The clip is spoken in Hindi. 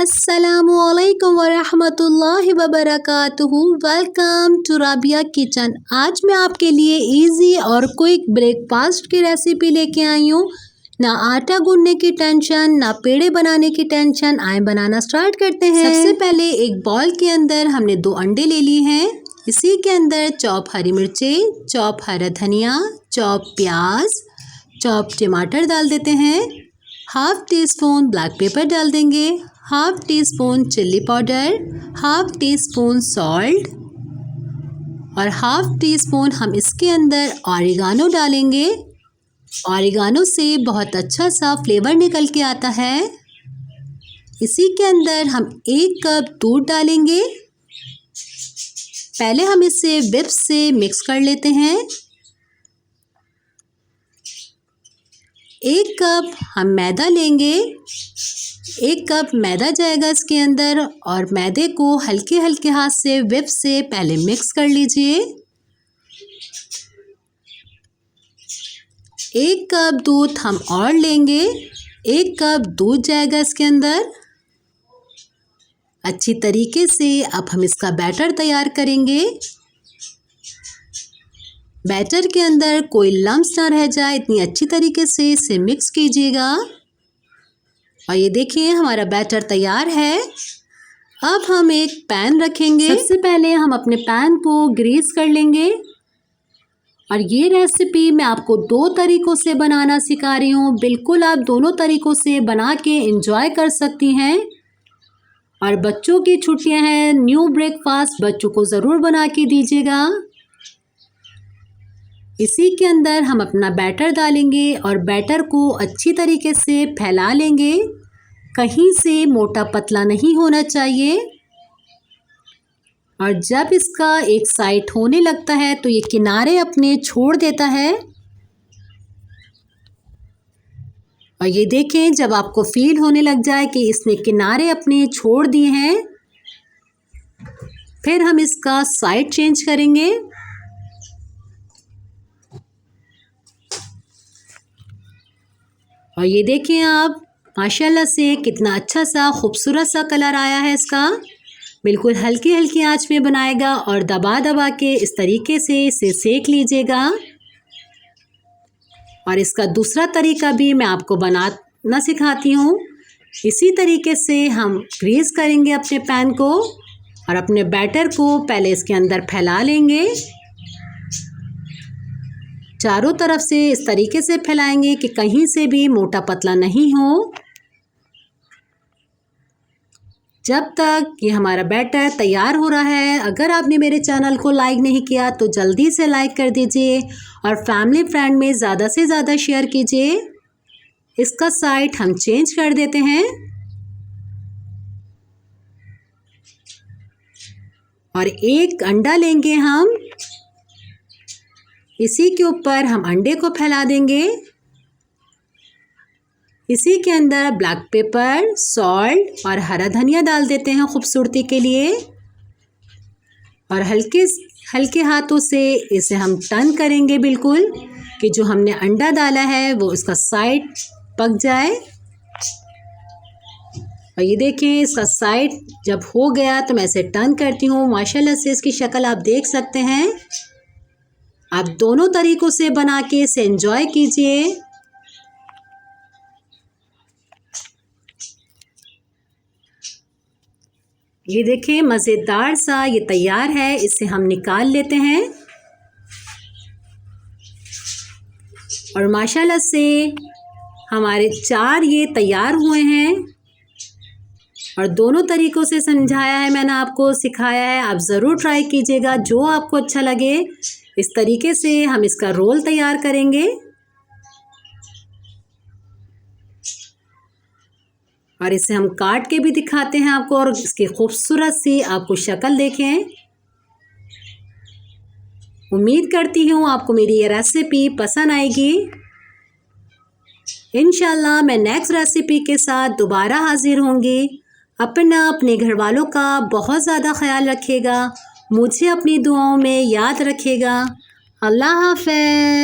अस्सलामुअलैकुम वरहमतुल्लाहि वबरकातुहू। Welcome to Rabia kitchen. आज मैं आपके लिए इजी और क्विक ब्रेकफास्ट की रेसिपी लेके आई हूँ। ना आटा गूंदने की टेंशन, ना पेड़े बनाने की टेंशन। आए बनाना स्टार्ट करते हैं। सबसे पहले एक बाउल के अंदर हमने 2 अंडे ले लिए हैं। इसी के अंदर चॉप हरी मिर्चें, चॉप हरा धनिया, चॉप प्याज, चॉप टमाटर डाल देते हैं। Half tea spoon black pepper डाल देंगे, half tea spoon chilli powder, half tea spoon salt और हाफ टी स्पून हम इसके अंदर ऑरिगानो डालेंगे। ऑरिगानो से बहुत अच्छा सा फ्लेवर निकल के आता है। इसी के अंदर हम 1 कप दूध डालेंगे। पहले हम इसे विस्क से मिक्स कर लेते हैं। 1 कप हम मैदा लेंगे। 1 कप मैदा जाएगा इसके अंदर और मैदे को हल्के हल्के हाथ से विस्क से पहले मिक्स कर लीजिए। 1 कप दूध हम और लेंगे। 1 कप दूध जाएगा इसके अंदर। अच्छी तरीके से अब हम इसका बैटर तैयार करेंगे। बैटर के अंदर कोई लम्स ना रह जाए, इतनी अच्छी तरीके से इसे मिक्स कीजिएगा। और ये देखिए हमारा बैटर तैयार है। अब हम एक पैन रखेंगे। सबसे पहले हम अपने पैन को ग्रीस कर लेंगे। और ये रेसिपी मैं आपको 2 तरीक़ों से बनाना सिखा रही हूँ। बिल्कुल आप दोनों तरीक़ों से बना के एंजॉय कर सकती हैं। और बच्चों की छुट्टियां हैं, न्यू ब्रेकफास्ट बच्चों को ज़रूर बना के दीजिएगा। इसी के अंदर हम अपना बैटर डालेंगे और बैटर को अच्छी तरीके से फैला लेंगे। कहीं से मोटा पतला नहीं होना चाहिए। और जब इसका एक साइड होने लगता है तो ये किनारे अपने छोड़ देता है। और ये देखें, जब आपको फील होने लग जाए कि इसने किनारे अपने छोड़ दिए हैं, फिर हम इसका साइड चेंज करेंगे। और ये देखें आप, माशाल्लाह से कितना अच्छा सा खूबसूरत सा कलर आया है इसका। बिल्कुल हल्की हल्की आंच में बनाएगा और दबा दबा के इस तरीके से इसे सेक लीजिएगा। और इसका दूसरा तरीका भी मैं आपको बनाना सिखाती हूँ। इसी तरीके से हम ग्रीस करेंगे अपने पैन को और अपने बैटर को पहले इसके अंदर फैला लेंगे। चारों तरफ से इस तरीके से फैलाएंगे कि कहीं से भी मोटा पतला नहीं हो। जब तक ये हमारा बैटर तैयार हो रहा है, अगर आपने मेरे चैनल को लाइक नहीं किया तो जल्दी से लाइक कर दीजिए और फैमिली फ्रेंड में ज़्यादा से ज़्यादा शेयर कीजिए। इसका साइड हम चेंज कर देते हैं। और 1 अंडा लेंगे हम। इसी के ऊपर हम अंडे को फैला देंगे। इसी के अंदर ब्लैक पेपर, सॉल्ट और हरा धनिया डाल देते हैं खूबसूरती के लिए। और हल्के हल्के हाथों से इसे हम टर्न करेंगे बिल्कुल कि जो हमने अंडा डाला है वो इसका साइड पक जाए। और ये देखें, इसका साइड जब हो गया तो मैं इसे टर्न करती हूँ। माशाल्लाह से इसकी शक्ल आप देख सकते हैं। आप दोनों तरीक़ों से बना के इसे एंजॉय कीजिए। ये देखें, मज़ेदार सा ये तैयार है। इसे हम निकाल लेते हैं। और माशाल्लाह से हमारे 4 ये तैयार हुए हैं। और दोनों तरीक़ों से समझाया है, मैंने आपको सिखाया है। आप ज़रूर ट्राई कीजिएगा, जो आपको अच्छा लगे। इस तरीके से हम इसका रोल तैयार करेंगे। और इसे हम काट के भी दिखाते हैं आपको। और इसकी खूबसूरत सी आपको शक्ल देखें। उम्मीद करती हूँ आपको मेरी ये रेसिपी पसंद आएगी। इंशाल्लाह मैं नेक्स्ट रेसिपी के साथ दोबारा हाजिर होंगी। अपने घर वालों का बहुत ज़्यादा ख्याल रखिएगा। मुझे अपनी दुआओं में याद रखिएगा। अल्लाह हाफ़िज़।